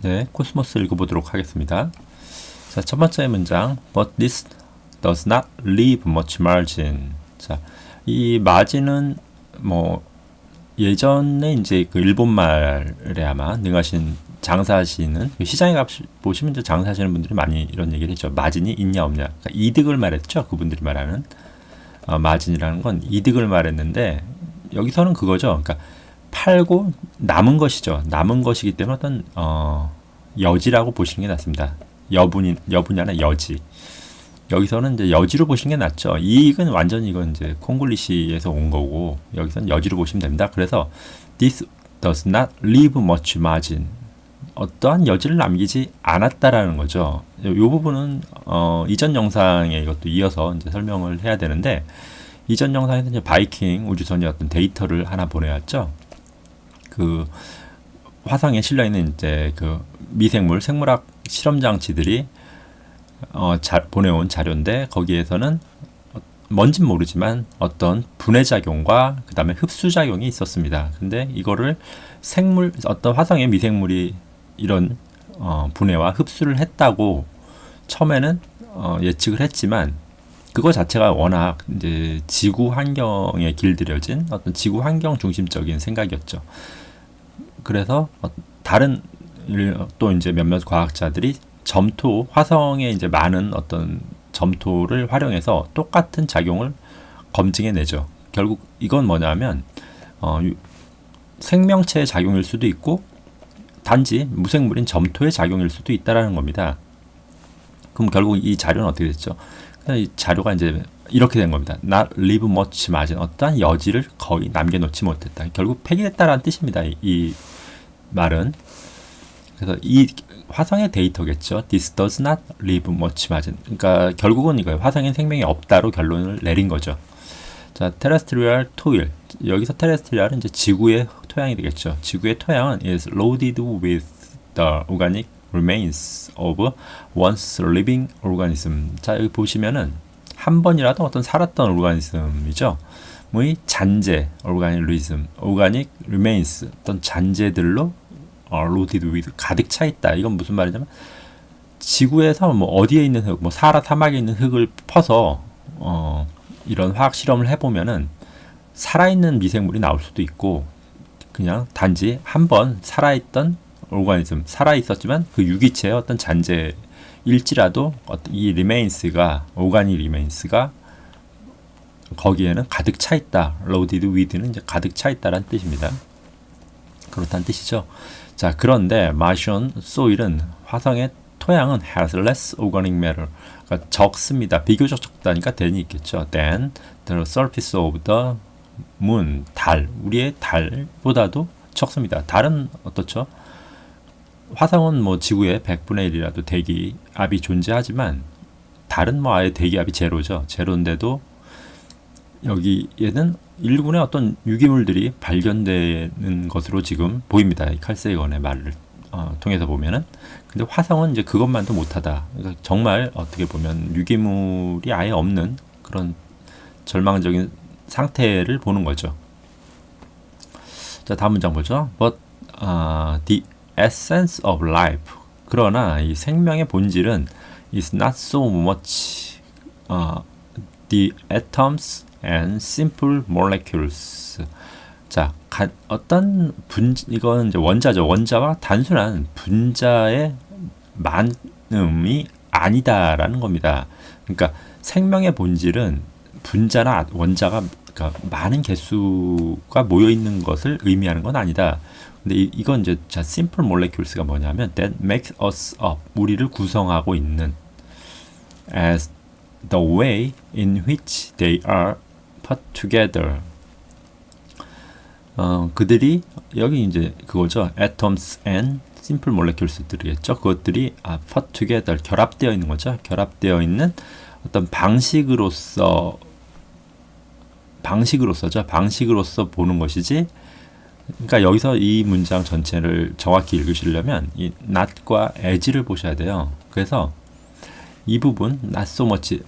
네, 코스모스 읽어보도록 하겠습니다. 자, 첫 번째 문장. But this does not leave much margin. 자, 이 margin은 뭐 예전에 이제 그 일본말에 아마 능하신 장사하시는 시장에 보시면 이제 장사하시는 분들이 많이 이런 얘기를 했죠. 마진이 있냐 없냐. 그러니까 이득을 말했죠. 그분들이 말하는 마진이라는 건 이득을 말했는데 여기서는 그거죠. 그러니까 팔고 남은 것이죠. 남은 것이기 때문에 어떤 여지라고 보시는 게 낫습니다. 여분이 아니라 여지. 여기서는 이제 여지로 보시는 게 낫죠. 이익은 완전히 이건 이제 콩글리시에서 온 거고 여기서는 여지로 보시면 됩니다. 그래서 this does not leave much margin. 어떠한 여지를 남기지 않았다라는 거죠. 이 부분은 이전 영상에 이것도 이어서 이제 설명을 해야 되는데 이전 영상에서 이제 바이킹 우주선이 어떤 데이터를 하나 보내왔죠. 그 화성에 실려 있는 이제 그 미생물 생물학 실험 장치들이 보내온 자료인데 거기에서는 뭔진 모르지만 어떤 분해 작용과 그 다음에 흡수 작용이 있었습니다. 근데 이거를 어떤 화성의 미생물이 이런 분해와 흡수를 했다고 처음에는 예측을 했지만 그거 자체가 워낙 이제 지구 환경에 길들여진 어떤 지구 환경 중심적인 생각이었죠. 그래서 다른 또 이제 몇몇 과학자들이 화성에 이제 많은 어떤 점토를 활용해서 똑같은 작용을 검증해내죠. 결국 이건 뭐냐면 생명체의 작용일 수도 있고 단지 무생물인 점토의 작용일 수도 있다라는 겁니다. 그럼 결국 이 자료는 어떻게 됐죠? 이 자료가 이제 이렇게 된 겁니다. Not leave much margin. 어떠한 여지를 거의 남겨놓지 못했다. 결국 폐기됐다라는 뜻입니다. 이 말은. 그래서 이 화성의 데이터겠죠. This does not leave much margin. 그러니까 결국은 이거예요. 화성엔 생명이 없다로 결론을 내린 거죠. 자, terrestrial toil. 여기서 terrestrial은 이제 지구의 토양이 되겠죠. 지구의 토양은 is loaded with the organic remains of once living organism. 자, 여기 보시면은 한 번이라도 어떤 살았던 오르가니즘이죠. 의 잔재, organic remains, 어떤 잔재들로 loaded with 가득 차 있다. 이건 무슨 말이냐면 지구에서 뭐 어디에 있는 흙, 뭐 사하라 사막에 있는 흙을 퍼서 이런 화학 실험을 해보면은 살아있는 미생물이 나올 수도 있고 그냥 단지 한 번 살아있던 오르가니즘, 살아있었지만 그 유기체의 어떤 잔재일지라도 이 리메인스가, 오가닉 리메인스가 거기에는 가득 차 있다. loaded with는 이제 가득 차 있다라는 뜻입니다. 그렇다는 뜻이죠. 자, 그런데 Martian soil은 화성의 토양은 has less organic matter. 그러니까 적습니다. 비교적 적다니까 than이 있겠죠. than the surface of the moon. 우리의 달보다도 적습니다. 달은 어떻죠? 화성은 뭐 지구의 100분의 1이라도 대기압이 존재하지만 달은 뭐 아예 대기압이 제로죠. 제로인데도 여기에는 일군의 어떤 유기물들이 발견되는 것으로 지금 보입니다. 이 칼세이건의 말을 통해서 보면은. 근데 화성은 이제 그것만도 못하다. 그러니까 정말 어떻게 보면 유기물이 아예 없는 그런 절망적인 상태를 보는 거죠. 자, 다음 문장 보죠. But the essence of life. 그러나 이 생명의 본질은 is not so much the atoms and simple molecules. 자, 어떤 이건 이제 원자죠. 원자와 단순한 분자의 많음이 아니다라는 겁니다. 그러니까 생명의 본질은 분자나 원자가 그러니까 많은 개수가 모여 있는 것을 의미하는 건 아니다. 근데 이건 이제 simple molecules가 뭐냐면 that makes us up. 우리를 구성하고 있는 as the way in which they are put together. 그들이 여기 이제 그거죠. atoms and simple molecules들이겠죠. 그것들이 put together 결합되어 있는 거죠. 결합되어 있는 어떤 방식으로서 보는 것이지. 그러니까 여기서 이 문장 전체를 정확히 읽으시려면 이 not과 as를 보셔야 돼요. 그래서 이 부분 not so much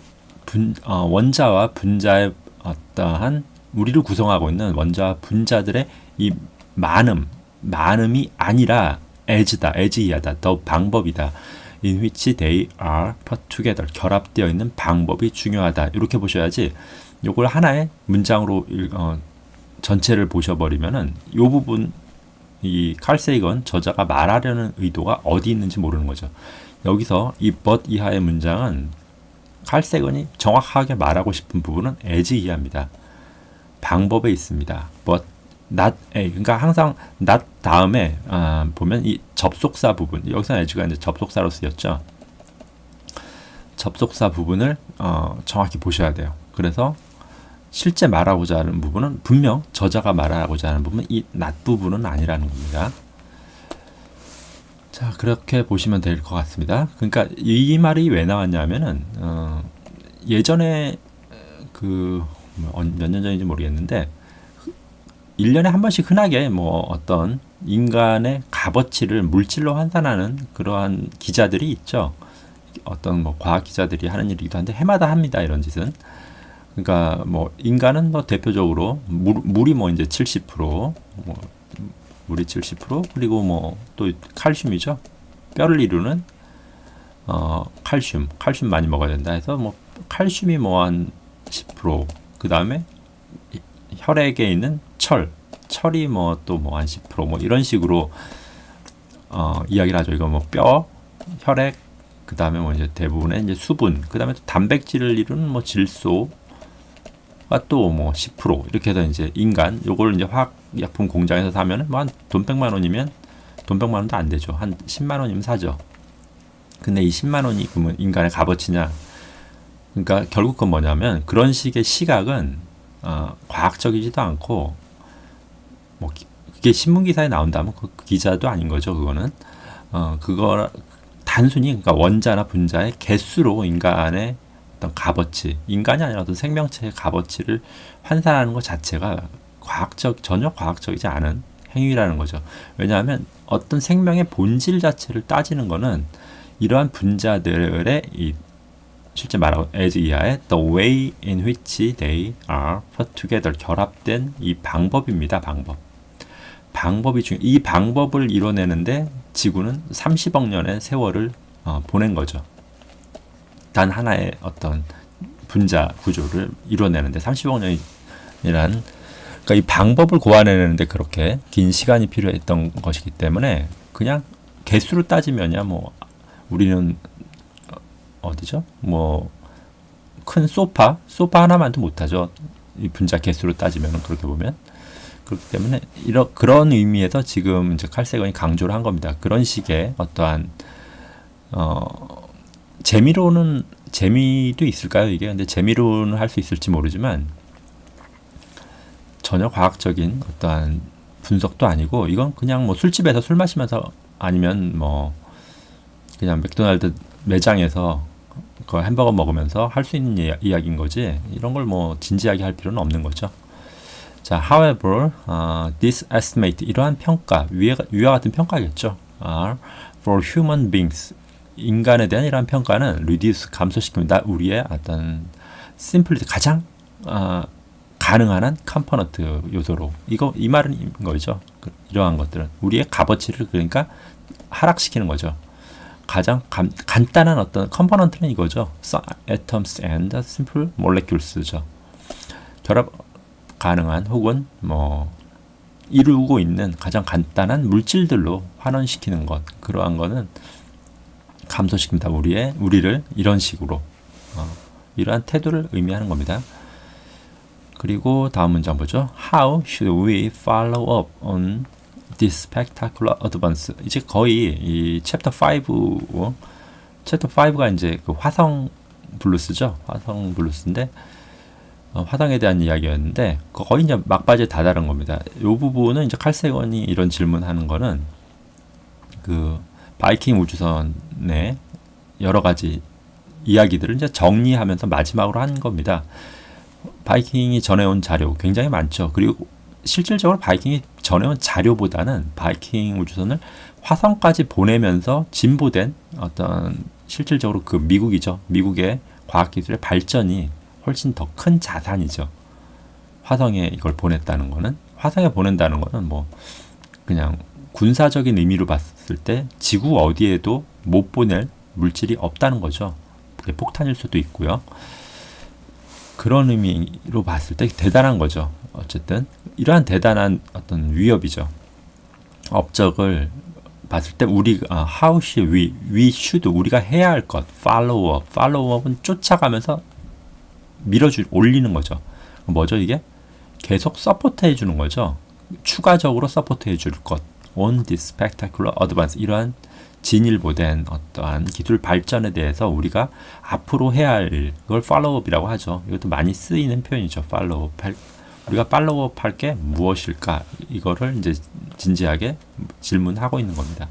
원자와 분자의 어떠한 우리를 구성하고 있는 원자와 분자들의 이 많음이 아니라 as다, as 이하다, the 방법이다. in which they are put together, 결합되어 있는 방법이 중요하다. 이렇게 보셔야지 요걸 하나의 문장으로 전체를 보셔버리면은 요 부분 이 칼 세이건 저자가 말하려는 의도가 어디 있는지 모르는 거죠. 여기서 이 but 이하의 문장은 칼 세이건이 정확하게 말하고 싶은 부분은 as 이하입니다. 방법에 있습니다. but not a, 그러니까 항상 not 다음에 보면 이 접속사 부분, 여기서 as가 이제 접속사로 쓰였죠. 접속사 부분을 정확히 보셔야 돼요. 그래서 실제 말하고자 하는 부분은 분명 저자가 말하고자 하는 부분은 이 not 부분은 아니라는 겁니다. 자, 그렇게 보시면 될 것 같습니다. 그러니까 이 말이 왜 나왔냐면은 예전에 그 몇 년 전인지 모르겠는데 1년에 한 번씩 흔하게 뭐 어떤 인간의 값어치를 물질로 환산하는 그러한 기자들이 있죠. 어떤 뭐 과학 기자들이 하는 일이기도 한데 해마다 합니다. 이런 짓은. 그러니까 뭐 인간은 뭐 대표적으로 물이 뭐 이제 70%, 뭐 물이 70%, 그리고 뭐 또 칼슘이죠. 뼈를 이루는 칼슘 많이 먹어야 된다 해서 뭐 칼슘이 뭐 한 10%, 그 다음에 혈액에 있는 철이 뭐 또 뭐 한 10%, 뭐 이런 식으로 이야기를 하죠. 이거 뭐 뼈, 혈액, 그 다음에 뭐 이제 대부분의 이제 수분, 그 다음에 또 단백질을 이루는 뭐 질소가 또 뭐 10% 이렇게 해서 이제 인간 요걸 이제 화학약품 공장에서 사면은 뭐 한 돈 100만 원이면 돈 100만 원도 안 되죠. 한 10만 원이면 사죠. 근데 이 10만 원이 그러면 인간의 값어치냐? 그러니까 결국 그건 뭐냐면 그런 식의 시각은 과학적이지도 않고 뭐 그게 신문 기사에 나온다면 그 기자도 아닌 거죠. 그거는 그거 단순히 그러니까 원자나 분자의 개수로 인간의 어떤 값어치, 인간이 아니라 어떤 생명체의 값어치를 환산하는 것 자체가 전혀 과학적이지 않은 행위라는 거죠. 왜냐하면 어떤 생명의 본질 자체를 따지는 거는 이러한 분자들의 이 실제 말하고 as 이하의 the way in which they are put together, 결합된 이 방법입니다. 방법이 이 방법을 이뤄내는데 지구는 30억 년의 세월을 보낸 거죠. 단 하나의 어떤 분자 구조를 이뤄내는데 30억 년이란, 그러니까 이 방법을 고안해내는데 그렇게 긴 시간이 필요했던 것이기 때문에 그냥 개수로 따지면야 뭐 우리는 어디죠? 뭐 큰 소파 하나만도 못하죠. 이 분자 개수로 따지면 그렇게 보면. 그렇기 때문에 그런 의미에서 지금 이제 칼 세이건이 강조를 한 겁니다. 그런 식의 어떠한 재미도 있을까요, 이게? 근데 재미로는 할 수 있을지 모르지만 전혀 과학적인 어떠한 분석도 아니고 이건 그냥 뭐 술집에서 술 마시면서 아니면 뭐 그냥 맥도날드 매장에서 그 햄버거 먹으면서 할 수 있는 이야기인 거지 이런 걸 뭐 진지하게 할 필요는 없는 거죠. 자, however, this estimate, 이러한 평가, 위와 같은 평가겠죠. are for human beings, 인간에 대한 이러한 평가는 reduce, 감소시킵니다. 우리의 어떤 simplicity, 가장 가능한 한 컴포넌트 요소로, 이 말은 거죠. 이러한 것들은 우리의 값어치를 그러니까 하락시키는 거죠. 가장 간단한 어떤 컴포넌트는 이거죠. atoms and simple molecules죠. 결합 가능한 혹은 뭐 이루고 있는 가장 간단한 물질들로 환원시키는 것, 그러한 거는 감소시킵니다. 우리를 이런 식으로 이러한 태도를 의미하는 겁니다. 그리고 다음 문장 보죠. How should we follow up on this spectacular advance? 이제 거의 이 챕터 5가 이제 그 화성 블루스죠. 화성 블루스인데 화성에 대한 이야기였는데 거의 이제 막바지에 다다른 겁니다. 이 부분은 이제 칼 세이건이 이런 질문하는 거는 그 바이킹 우주선의 여러 가지 이야기들을 이제 정리하면서 마지막으로 한 겁니다. 바이킹이 전해온 자료 굉장히 많죠. 그리고 실질적으로 바이킹이 전해온 자료보다는 바이킹 우주선을 화성까지 보내면서 진보된 어떤 실질적으로 그 미국이죠. 미국의 과학기술의 발전이 훨씬 더 큰 자산이죠. 화성에 이걸 보냈다는 거는, 화성에 보낸다는 거는 뭐 그냥 군사적인 의미로 봤을 봤을 때 지구 어디에도 못 보낼 물질이 없다는 거죠. 그게 폭탄일 수도 있고요. 그런 의미로 봤을 때 대단한 거죠. 어쨌든 이러한 대단한 어떤 위협이죠. 업적을 봤을 때 우리가 how should we should 우리가 해야 할 것 follow up은 쫓아가면서 올리는 거죠. 뭐죠 이게? 계속 서포트 해주는 거죠. 추가적으로 서포트 해줄 것 on this spectacular advance 이러한 진일보된 어떠한 기술 발전에 대해서 우리가 앞으로 해야 할 걸 팔로우업이라고 하죠. 이것도 많이 쓰이는 표현이죠. 팔로우업 우리가 팔로우업 할 게 무엇일까? 이거를 이제 진지하게 질문하고 있는 겁니다.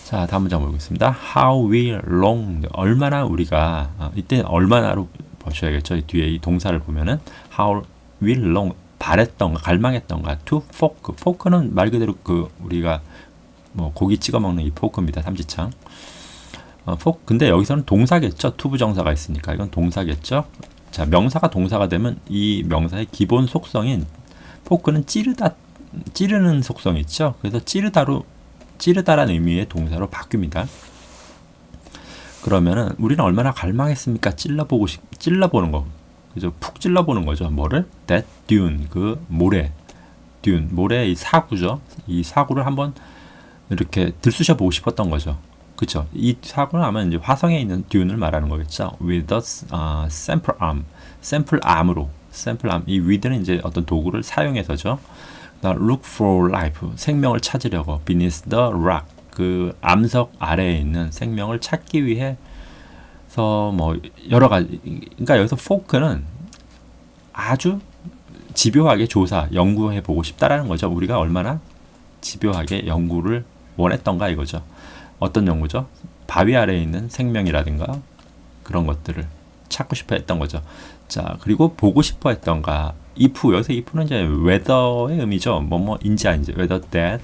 자, 다음 문장 보겠습니다. How we longed 얼마나 우리가 이때 얼마나로 보셔야겠죠. 뒤에 이 동사를 보면은 How we longed 바랬던가 갈망했던가 to fork fork는 말 그대로 그 우리가 뭐 고기 찍어 먹는 이 포크입니다. 삼지창. 포크 근데 여기서는 동사겠죠. to 부정사가 있으니까 이건 동사겠죠. 자, 명사가 동사가 되면 이 명사의 기본 속성인 포크는 찌르는 속성이 있죠. 그래서 찌르다라는 의미의 동사로 바뀝니다. 그러면은 우리는 얼마나 갈망했습니까? 찔러보는 거. 그죠? 푹 찔러보는 거죠. 뭐를? That dune, 그 모래의 이 사구죠. 이 사구를 한번 이렇게 들쑤셔 보고 싶었던 거죠. 그쵸? 이 사구는 아마 이제 화성에 있는 듀운을 말하는 거겠죠. With a sample arm, 이 with는 이제 어떤 도구를 사용해서죠. Look for life, 생명을 찾으려고 beneath the rock, 그 암석 아래에 있는 생명을 찾기 위해서 뭐 여러 가지. 그러니까 여기서 포크는 아주 집요하게 연구해 보고 싶다라는 거죠. 우리가 얼마나 집요하게 연구를 원했던가 이거죠. 어떤 연구죠? 바위 아래에 있는 생명이라든가 그런 것들을 찾고 싶어 했던 거죠. 자, 그리고 보고 싶어 했던가 여기서 if는 이제 whether의 의미죠. 뭐뭐인지 아닌지 whether that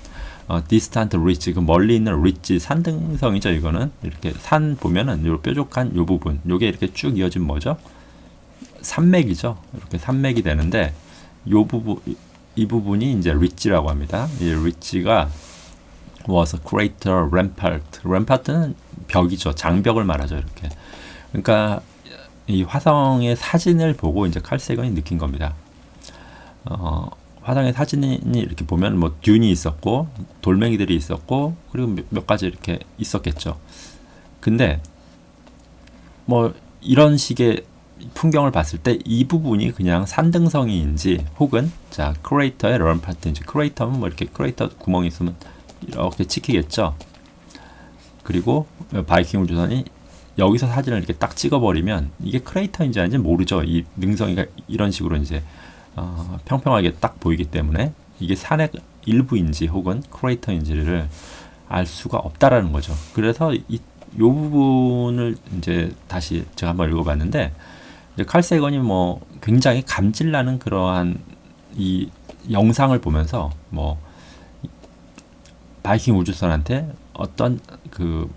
distant ridge, 그 멀리 있는 ridge 산등성이죠. 이거는 이렇게 산 보면은 요 뾰족한 요 부분 요게 이렇게 쭉 이어진 뭐죠? 산맥이죠. 이렇게 산맥이 되는데 이 부분이 이제 ridge라고 합니다. 이 ridge가 was a greater rampart는 벽이죠. 장벽을 말하죠. 이렇게. 그러니까 이 화성의 사진을 보고 이제 칼 세건이 느낀 겁니다. 화성의 사진이 이렇게 보면 뭐 듄이 있었고 돌멩이들이 있었고 그리고 몇 가지 이렇게 있었겠죠. 근데 뭐 이런 식의 풍경을 봤을 때 이 부분이 그냥 산등성이인지 혹은 자 크레이터의 럼파트인지 크레이터는 뭐 이렇게 크레이터 구멍이 있으면 이렇게 찍히겠죠. 그리고 바이킹 우주선이 여기서 사진을 이렇게 딱 찍어버리면 이게 크레이터인지 아닌지 모르죠. 이 능성이가 이런 식으로 이제 평평하게 딱 보이기 때문에 이게 산의 일부인지 혹은 크레이터인지를 알 수가 없다라는 거죠. 그래서 이 부분을 이제 다시 제가 한번 읽어봤는데 칼 세건이 뭐 굉장히 감질나는 그러한 이 영상을 보면서 뭐 바이킹 우주선한테 어떤 그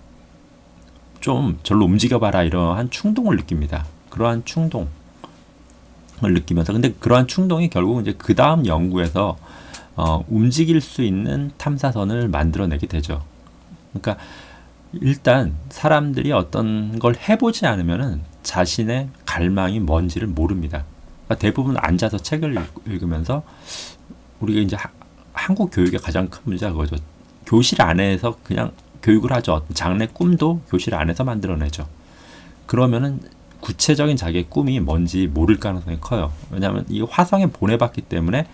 좀 절로 움직여봐라 이러한 충동을 느낍니다. 그러한 충동을 느끼면서 근데 그러한 충동이 결국 이제 그 다음 연구에서 움직일 수 있는 탐사선을 만들어내게 되죠. 그러니까 일단 사람들이 어떤 걸 해보지 않으면은 자신의 갈망이 뭔지를 모릅니다. 그러니까 대부분 앉아서 책을 읽으면서 우리가 이제 한국 교육의 가장 큰 문제가 그거죠. 교실 안에서 그냥 교육을 하죠. 장래 꿈도 교실 안에서 만들어내죠. 그러면은 구체적인 자기의 꿈이 뭔지 모를 가능성이 커요. 왜냐하면 이 화성에 보내봤기 때문에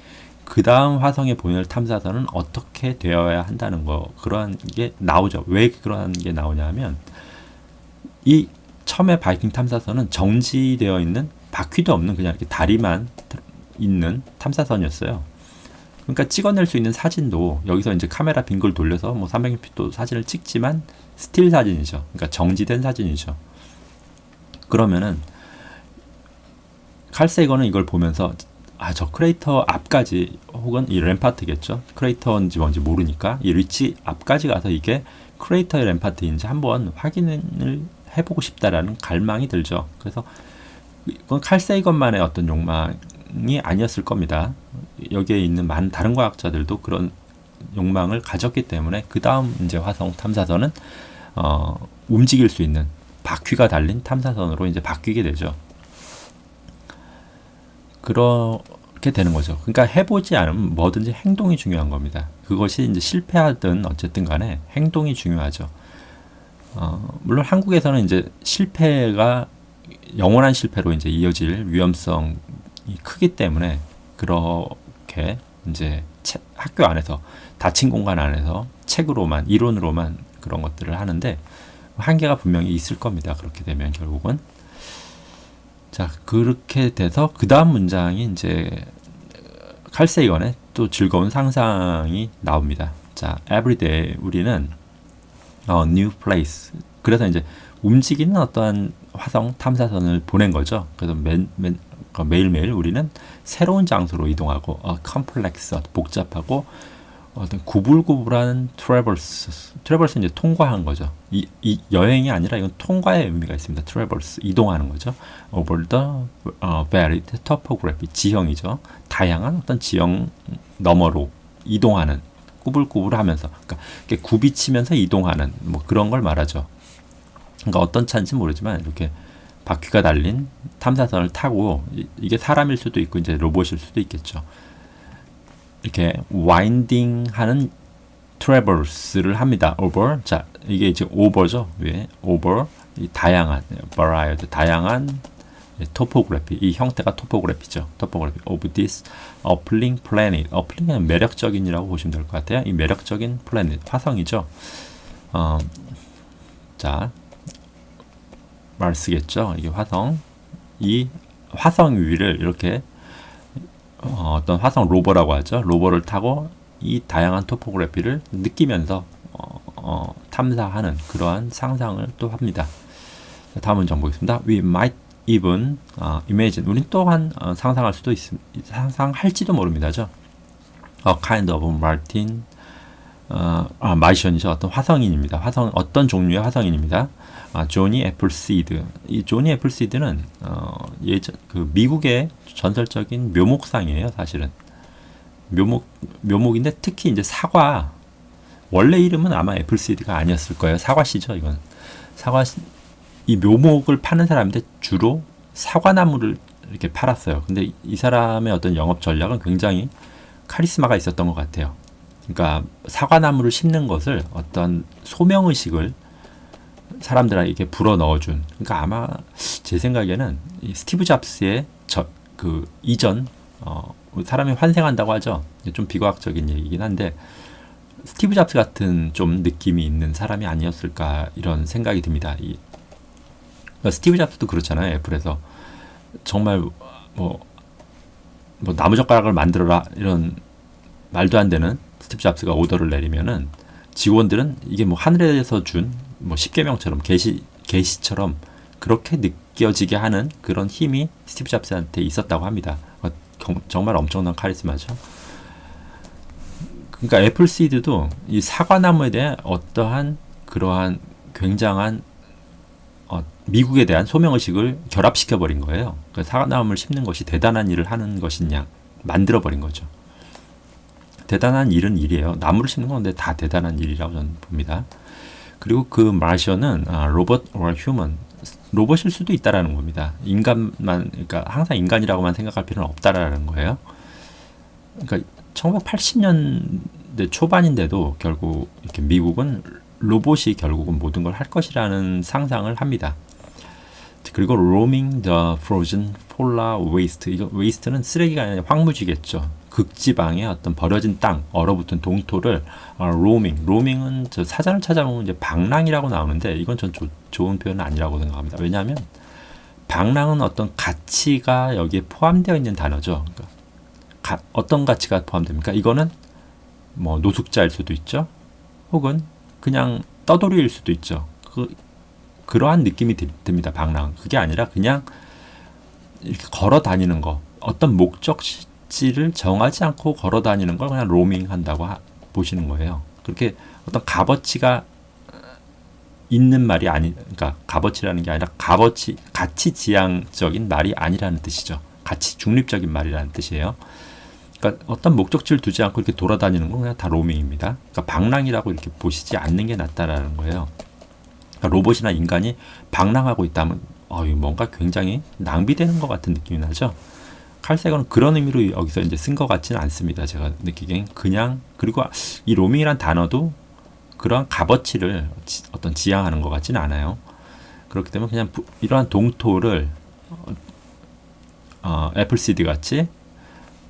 그 다음 화성에 보낼 탐사선은 어떻게 되어야 한다는 거 그러한 게 나오죠. 왜 그러한 게 나오냐면 이 처음에 바이킹 탐사선은 정지되어 있는 바퀴도 없는 그냥 이렇게 다리만 있는 탐사선이었어요. 그러니까 찍어낼 수 있는 사진도 여기서 이제 카메라 빙글 돌려서 뭐 360도 사진을 찍지만 스틸 사진이죠. 그러니까 정지된 사진이죠. 그러면은 칼 세이건은 이걸 보면서 저 크레이터 앞까지 혹은 이 램파트겠죠. 크레이터인지 뭔지 모르니까 이 리치 앞까지 가서 이게 크레이터의 램파트인지 한번 확인을 해보고 싶다라는 갈망이 들죠. 그래서 이건 칼 세이건만의 어떤 욕망이 아니었을 겁니다. 여기에 있는 많은 다른 과학자들도 그런 욕망을 가졌기 때문에 그 다음 이제 화성 탐사선은 움직일 수 있는 바퀴가 달린 탐사선으로 이제 바뀌게 되죠. 그렇게 되는 거죠. 그러니까 해보지 않으면 뭐든지 행동이 중요한 겁니다. 그것이 이제 실패하든 어쨌든 간에 행동이 중요하죠. 물론 한국에서는 이제 실패가 영원한 실패로 이제 이어질 위험성이 크기 때문에 그렇게 이제 학교 안에서 닫힌 공간 안에서 책으로만 이론으로만 그런 것들을 하는데 한계가 분명히 있을 겁니다. 그렇게 되면 결국은 자 그렇게 돼서 그 다음 문장이 이제 칼 세이건의 또 즐거운 상상이 나옵니다. 자 everyday 우리는 new place 그래서 이제 움직이는 어떠한 화성 탐사선을 보낸 거죠. 그래서 매일매일 우리는 새로운 장소로 이동하고 컴플렉스 복잡하고 어떤 구불구불한 트래버스 이제 통과한 거죠. 이 여행이 아니라 이건 통과의 의미가 있습니다. 트래버스 이동하는 거죠. over the varied topography 지형이죠. 다양한 어떤 지형 너머로 이동하는 구불구불하면서 그러니까 굽이치면서 이동하는 뭐 그런 걸 말하죠. 그러니까 어떤 차인지 모르지만 이렇게 바퀴가 달린 탐사선을 타고 이게 사람일 수도 있고 이제 로봇일 수도 있겠죠. 이렇게 와인딩하는 트래버스를 합니다. over 자 이게 이제 over죠. 위에 over 이 다양한 varied 다양한 토포그래피 이 형태가 토포그래피죠. 토포그래피 of this appalling planet. appalling은 매력적인이라고 보시면 될 것 같아요. 이 매력적인 플래닛 화성이죠. 자 말 쓰겠죠. 이게 화성 이 화성 위를 이렇게 어떤 화성 로버라고 하죠. 로버를 타고 이 다양한 토포그래피를 느끼면서 탐사하는 그러한 상상을 또 합니다. 자, 다음 문장 보겠습니다. We might even imagine. 우린 또한 상상할 수도 있습니다. 상상할지도 모릅니다죠. A kind of Martian 마이션이죠. 어떤 화성인입니다. 화성 어떤 종류의 화성인입니다. 조니 애플시드. 이 조니 애플시드는 예전 그 미국의 전설적인 묘목상이에요. 사실은 묘목인데 특히 이제 사과 원래 이름은 아마 애플시드가 아니었을 거예요. 사과씨죠. 이건 이 묘목을 파는 사람인데 주로 사과나무를 이렇게 팔았어요. 근데 이 사람의 어떤 영업 전략은 굉장히 카리스마가 있었던 것 같아요. 그러니까 사과나무를 심는 것을 어떤 소명의식을 사람들에게 불어 넣어준. 그러니까 아마 제 생각에는 이 스티브 잡스의 그 이전 사람이 환생한다고 하죠. 좀 비과학적인 얘기긴 한데 스티브 잡스 같은 좀 느낌이 있는 사람이 아니었을까 이런 생각이 듭니다. 그러니까 스티브 잡스도 그렇잖아요. 애플에서 정말 뭐 나무젓가락을 만들어라 이런 말도 안 되는 스티브 잡스가 오더를 내리면은 직원들은 이게 뭐 하늘에서 준 뭐 십계명처럼 계시처럼 그렇게 느껴지게 하는 그런 힘이 스티브 잡스한테 있었다고 합니다. 정말 엄청난 카리스마죠. 그러니까 애플시드도 이 사과나무에 대한 어떠한 그러한 굉장한 미국에 대한 소명의식을 결합시켜버린 거예요. 그러니까 사과나무를 심는 것이 대단한 일을 하는 것이냐 만들어버린 거죠. 대단한 일은 일이에요. 나무를 심는 건데 다 대단한 일이라고 저는 봅니다. 그리고 그 마션은 로봇 or human 로봇일 수도 있다라는 겁니다. 인간만 그러니까 항상 인간이라고만 생각할 필요는 없다라는 거예요. 그러니까 1980년대 초반인데도 결국 이렇게 미국은 로봇이 결국은 모든 걸 할 것이라는 상상을 합니다. 그리고 roaming the frozen polar waste. 이거 waste는 쓰레기가 아니라 황무지겠죠. 극지방의 어떤 버려진 땅, 얼어붙은 동토를 roaming은 저 사전을 찾아보면 이제 방랑이라고 나오는데 이건 전 좋은 표현은 아니라고 생각합니다. 왜냐하면 방랑은 어떤 가치가 여기에 포함되어 있는 단어죠. 그러니까 어떤 가치가 포함됩니까? 이거는 뭐 노숙자일 수도 있죠. 혹은 그냥 떠돌이일 수도 있죠. 그러한 느낌이 듭니다. 방랑. 그게 아니라 그냥 이렇게 걸어 다니는 거. 어떤 목적지를 정하지 않고 걸어 다니는 걸 그냥 로밍 한다고 보시는 거예요. 그렇게 어떤 값어치가 있는 말이 그러니까 값어치라는 게 아니라 가치 지향적인 말이 아니라는 뜻이죠. 가치 중립적인 말이라는 뜻이에요. 그러니까 어떤 목적지를 두지 않고 이렇게 돌아다니는 건 그냥 다 로밍입니다. 그러니까 방랑이라고 이렇게 보시지 않는 게 낫다라는 거예요. 그러니까 로봇이나 인간이 방랑하고 있다면 뭔가 굉장히 낭비되는 것 같은 느낌이 나죠. 칼색은 그런 의미로 여기서 이제 쓴 것 같지는 않습니다. 제가 느끼기엔 그냥, 그리고 이 로밍이란 단어도 그러한 값어치를 어떤 지향하는 것 같지는 않아요. 그렇기 때문에 그냥 이러한 동토를 애플시드 같이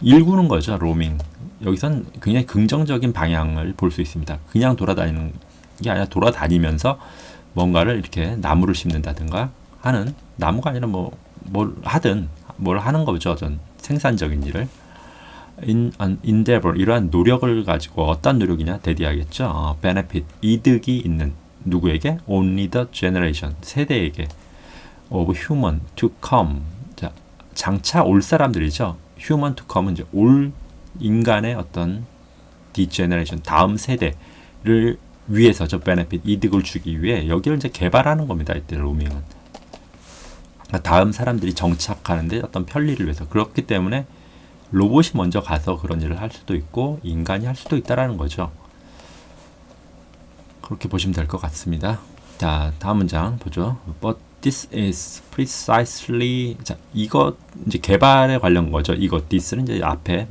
일구는 거죠. 로밍. 여기선 굉장히 긍정적인 방향을 볼 수 있습니다. 그냥 돌아다니는 게 아니라 돌아다니면서 뭔가를 이렇게 나무를 심는다든가 하는, 나무가 아니라 뭘 하든 뭘 하는 거죠. 어떤 생산적인 일을. endeavor, 이러한 노력을 가지고 어떤 노력이냐 대디하겠죠. benefit, 이득이 있는 누구에게? only the generation, 세대에게. of human to come, 자, 장차 올 사람들이죠. human to come은 이제 올 인간의 어떤 degeneration, 다음 세대를 위해서죠. benefit, 이득을 주기 위해 여기를 이제 개발하는 겁니다. 이때 로밍은. 다음 사람들이 정착하는데 어떤 편리를 위해서. 그렇기 때문에 로봇이 먼저 가서 그런 일을 할 수도 있고 인간이 할 수도 있다라는 거죠. 그렇게 보시면 될 것 같습니다. 자, 다음 문장 보죠. But this is precisely, 자, 이거 이제 개발에 관련 거죠. 이거 this는 이제 앞에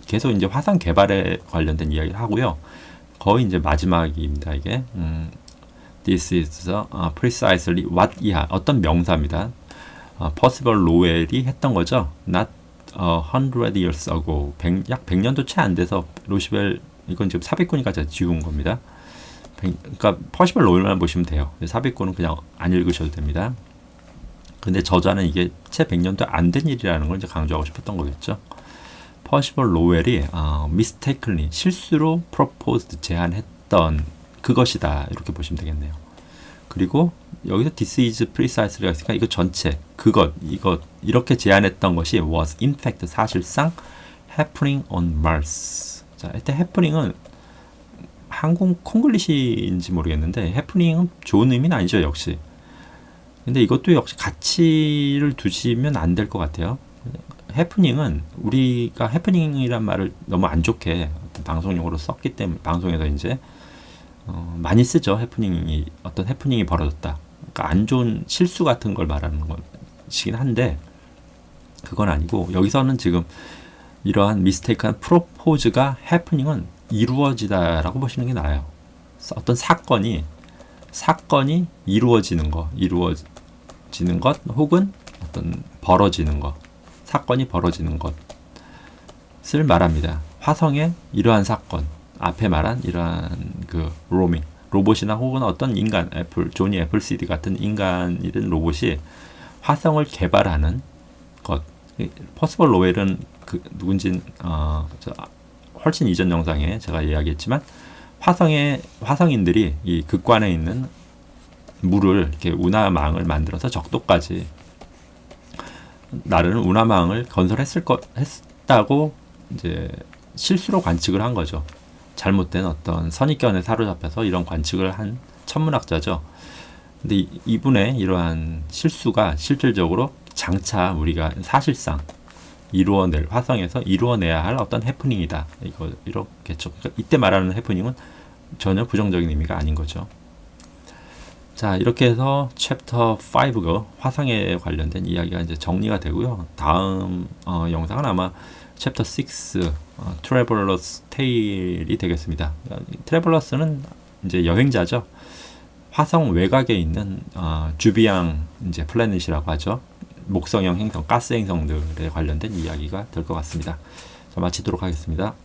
계속 이제 화상 개발에 관련된 이야기를 하고요. 거의 이제 마지막입니다. 이게 this is precisely what 이하, 어떤 명사입니다. 퍼시벌 로웰이 했던 거죠. Not 100 years ago, 약 100년도 채 안 돼서 로시벨, 이건 지금 삽입구니까 제가 지운 겁니다. 그러니까 퍼시벌 로웰만 보시면 돼요. 삽입구는 그냥 안 읽으셔도 됩니다. 근데 저자는 이게 채 100년도 안 된 일이라는 걸 이제 강조하고 싶었던 거겠죠. 퍼시벌 로웰이 mistakenly, 실수로 proposed, 제안했던 그것이다, 이렇게 보시면 되겠네요. 그리고 여기서 this is precisely가 있으니까 이거 전체, 이것 이렇게 제안했던 것이 was in fact, 사실상 happening on Mars. 자, 이때 happening은 한국 콩글리시인지 모르겠는데 happening은 좋은 의미는 아니죠, 역시. 근데 이것도 역시 가치를 두시면 안 될 것 같아요. 해프닝은 우리가 해프닝이란 말을 너무 안 좋게 방송용으로 썼기 때문에 방송에서 이제 많이 쓰죠. 해프닝이, 어떤 해프닝이 벌어졌다. 그러니까 안 좋은 실수 같은 걸 말하는 것이긴 한데 그건 아니고, 여기서는 지금 이러한 미스테이크한 프로포즈가 해프닝은 이루어지다라고 보시는 게 나아요. 어떤 사건이 이루어지는 것 혹은 어떤 벌어지는 것, 사건이 벌어지는 것을 말합니다. 화성의 이러한 사건, 앞에 말한 이러한 그 로봇이나 혹은 어떤 인간, 조니 애플시드 같은 인간이든 로봇이 화성을 개발하는 것. 퍼시벌 로웰은 누군진 훨씬 이전 영상에 제가 이야기했지만 화성인들이 이 극관에 있는 물을 이렇게 운하망을 만들어서 적도까지 나르는 운하망을 했다고 이제 실수로 관측을 한 거죠. 잘못된 어떤 선입견에 사로잡혀서 이런 관측을 한 천문학자죠. 근데 이분의 이러한 실수가 실질적으로 장차 우리가 사실상 화성에서 이루어내야 할 어떤 해프닝이다. 이렇겠죠. 그러니까 이때 말하는 해프닝은 전혀 부정적인 의미가 아닌 거죠. 자, 이렇게 해서 챕터 5가 화성에 관련된 이야기가 이제 정리가 되고요. 다음 영상은 아마 챕터 6 트래블러스 테일이 되겠습니다. 트래블러스는 이제 여행자죠. 화성 외곽에 있는 주비앙 이제 플래닛이라고 하죠. 목성형 행성, 가스 행성들에 관련된 이야기가 될 것 같습니다. 자, 마치도록 하겠습니다.